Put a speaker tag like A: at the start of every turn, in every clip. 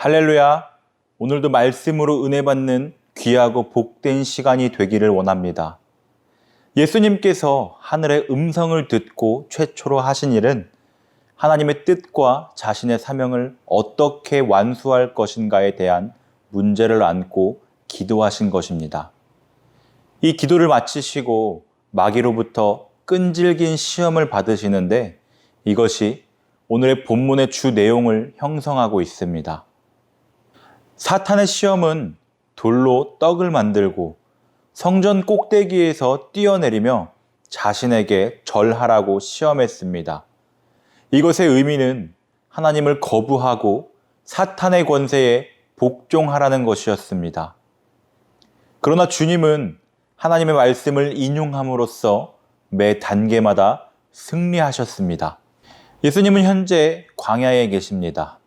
A: 할렐루야! 오늘도 말씀으로 은혜 받는 귀하고 복된 시간이 되기를 원합니다. 예수님께서 하늘의 음성을 듣고 최초로 하신 일은 하나님의 뜻과 자신의 사명을 어떻게 완수할 것인가에 대한 문제를 안고 기도하신 것입니다. 이 기도를 마치시고 마귀로부터 끈질긴 시험을 받으시는데 이것이 오늘의 본문의 주 내용을 형성하고 있습니다. 사탄의 시험은 돌로 떡을 만들고 성전 꼭대기에서 뛰어내리며 자신에게 절하라고 시험했습니다. 이것의 의미는 하나님을 거부하고 사탄의 권세에 복종하라는 것이었습니다. 그러나 주님은 하나님의 말씀을 인용함으로써 매 단계마다 승리하셨습니다. 예수님은 현재 광야에 계십니다.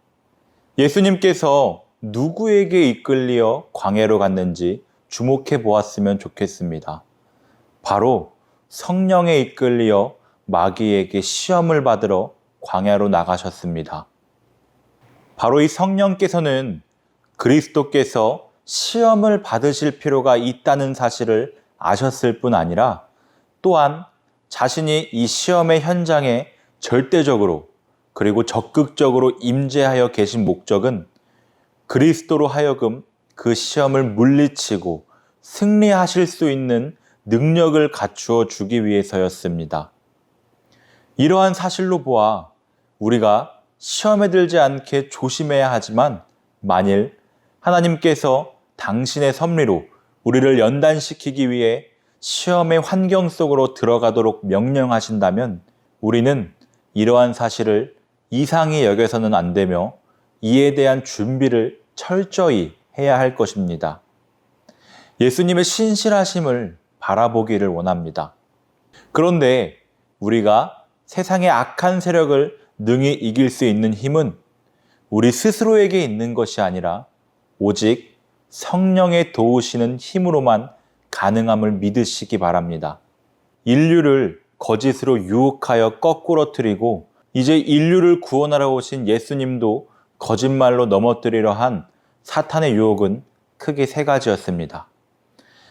A: 예수님께서 누구에게 이끌려 광야로 갔는지 주목해 보았으면 좋겠습니다. 바로 성령에 이끌려 마귀에게 시험을 받으러 광야로 나가셨습니다. 바로 이 성령께서는 그리스도께서 시험을 받으실 필요가 있다는 사실을 아셨을 뿐 아니라 또한 자신이 이 시험의 현장에 절대적으로 그리고 적극적으로 임재하여 계신 목적은 그리스도로 하여금 그 시험을 물리치고 승리하실 수 있는 능력을 갖추어 주기 위해서였습니다. 이러한 사실로 보아 우리가 시험에 들지 않게 조심해야 하지만 만일 하나님께서 당신의 섭리로 우리를 연단시키기 위해 시험의 환경 속으로 들어가도록 명령하신다면 우리는 이러한 사실을 이상히 여겨서는 안 되며 이에 대한 준비를 철저히 해야 할 것입니다. 예수님의 신실하심을 바라보기를 원합니다. 그런데 우리가 세상의 악한 세력을 능히 이길 수 있는 힘은 우리 스스로에게 있는 것이 아니라 오직 성령의 도우시는 힘으로만 가능함을 믿으시기 바랍니다. 인류를 거짓으로 유혹하여 거꾸러뜨리고 이제 인류를 구원하러 오신 예수님도 거짓말로 넘어뜨리려 한 사탄의 유혹은 크게 세 가지였습니다.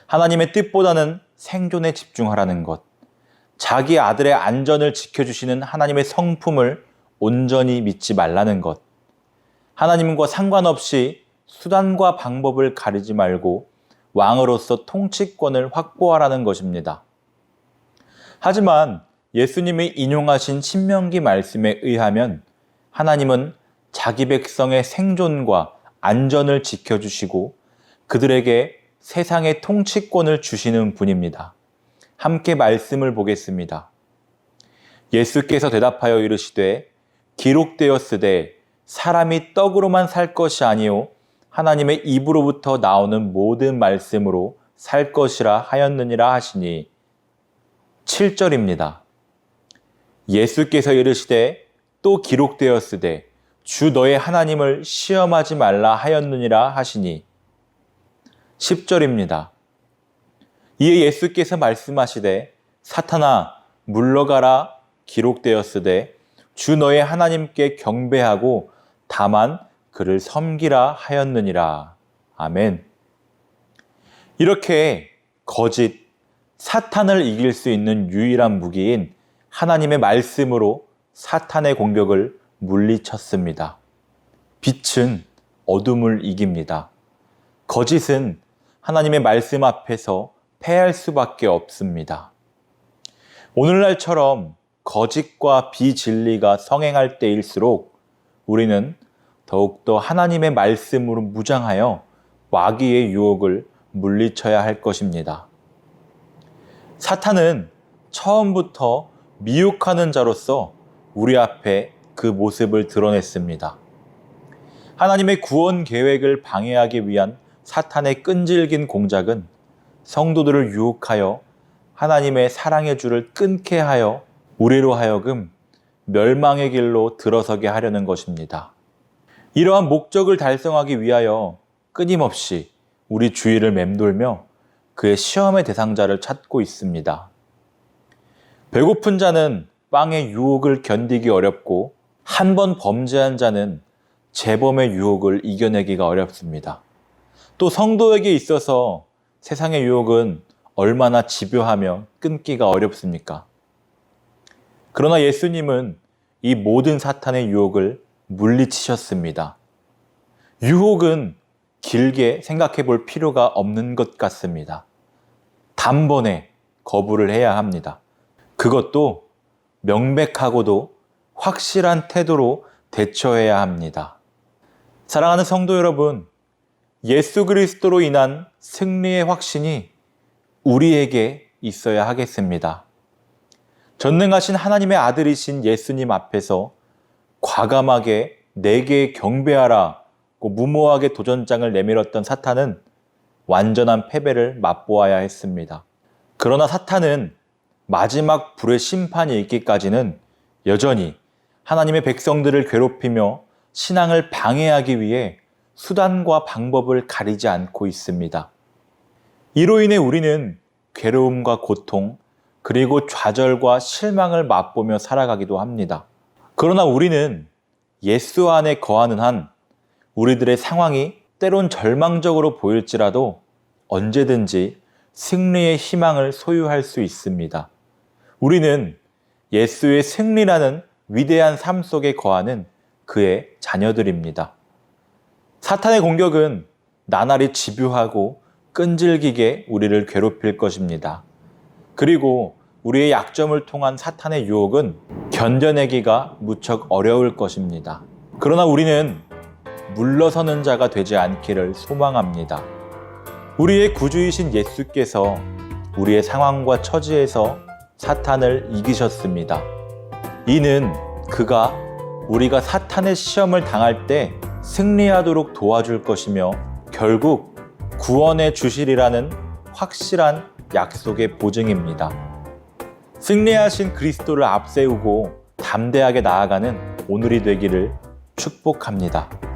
A: 하나님의 뜻보다는 생존에 집중하라는 것, 자기 아들의 안전을 지켜주시는 하나님의 성품을 온전히 믿지 말라는 것, 하나님과 상관없이 수단과 방법을 가리지 말고 왕으로서 통치권을 확보하라는 것입니다. 하지만 예수님이 인용하신 신명기 말씀에 의하면 하나님은 자기 백성의 생존과 안전을 지켜주시고 그들에게 세상의 통치권을 주시는 분입니다. 함께 말씀을 보겠습니다. 예수께서 대답하여 이르시되 기록되었으되 사람이 떡으로만 살 것이 아니요 하나님의 입으로부터 나오는 모든 말씀으로 살 것이라 하였느니라 하시니 7절입니다. 예수께서 이르시되 또 기록되었으되 주 너의 하나님을 시험하지 말라 하였느니라 하시니 10절입니다. 이에 예수께서 말씀하시되 사탄아 물러가라 기록되었으되 주 너의 하나님께 경배하고 다만 그를 섬기라 하였느니라. 아멘. 이렇게 거짓, 사탄을 이길 수 있는 유일한 무기인 하나님의 말씀으로 사탄의 공격을 물리쳤습니다. 빛은 어둠을 이깁니다. 거짓은 하나님의 말씀 앞에서 패할 수밖에 없습니다. 오늘날처럼 거짓과 비진리가 성행할 때일수록 우리는 더욱더 하나님의 말씀으로 무장하여 마귀의 유혹을 물리쳐야 할 것입니다. 사탄은 처음부터 미혹하는 자로서 우리 앞에 그 모습을 드러냈습니다. 하나님의 구원 계획을 방해하기 위한 사탄의 끈질긴 공작은 성도들을 유혹하여 하나님의 사랑의 줄을 끊게 하여 우리로 하여금 멸망의 길로 들어서게 하려는 것입니다. 이러한 목적을 달성하기 위하여 끊임없이 우리 주위를 맴돌며 그의 시험의 대상자를 찾고 있습니다. 배고픈 자는 빵의 유혹을 견디기 어렵고 한 번 범죄한 자는 재범의 유혹을 이겨내기가 어렵습니다. 또 성도에게 있어서 세상의 유혹은 얼마나 집요하며 끊기가 어렵습니까? 그러나 예수님은 이 모든 사탄의 유혹을 물리치셨습니다. 유혹은 길게 생각해 볼 필요가 없는 것 같습니다. 단번에 거부를 해야 합니다. 그것도 명백하고도 확실한 태도로 대처해야 합니다. 사랑하는 성도 여러분, 예수 그리스도로 인한 승리의 확신이 우리에게 있어야 하겠습니다. 전능하신 하나님의 아들이신 예수님 앞에서 과감하게 내게 경배하라고 무모하게 도전장을 내밀었던 사탄은 완전한 패배를 맛보아야 했습니다. 그러나 사탄은 마지막 불의 심판이 있기까지는 여전히 하나님의 백성들을 괴롭히며 신앙을 방해하기 위해 수단과 방법을 가리지 않고 있습니다. 이로 인해 우리는 괴로움과 고통, 그리고 좌절과 실망을 맛보며 살아가기도 합니다. 그러나 우리는 예수 안에 거하는 한 우리들의 상황이 때론 절망적으로 보일지라도 언제든지 승리의 희망을 소유할 수 있습니다. 우리는 예수의 승리라는 위대한 삶 속에 거하는 그의 자녀들입니다. 사탄의 공격은 나날이 집요하고 끈질기게 우리를 괴롭힐 것입니다. 그리고 우리의 약점을 통한 사탄의 유혹은 견뎌내기가 무척 어려울 것입니다. 그러나 우리는 물러서는 자가 되지 않기를 소망합니다. 우리의 구주이신 예수께서 우리의 상황과 처지에서 사탄을 이기셨습니다. 이는 그가 우리가 사탄의 시험을 당할 때 승리하도록 도와줄 것이며 결국 구원해 주시리라는 확실한 약속의 보증입니다. 승리하신 그리스도를 앞세우고 담대하게 나아가는 오늘이 되기를 축복합니다.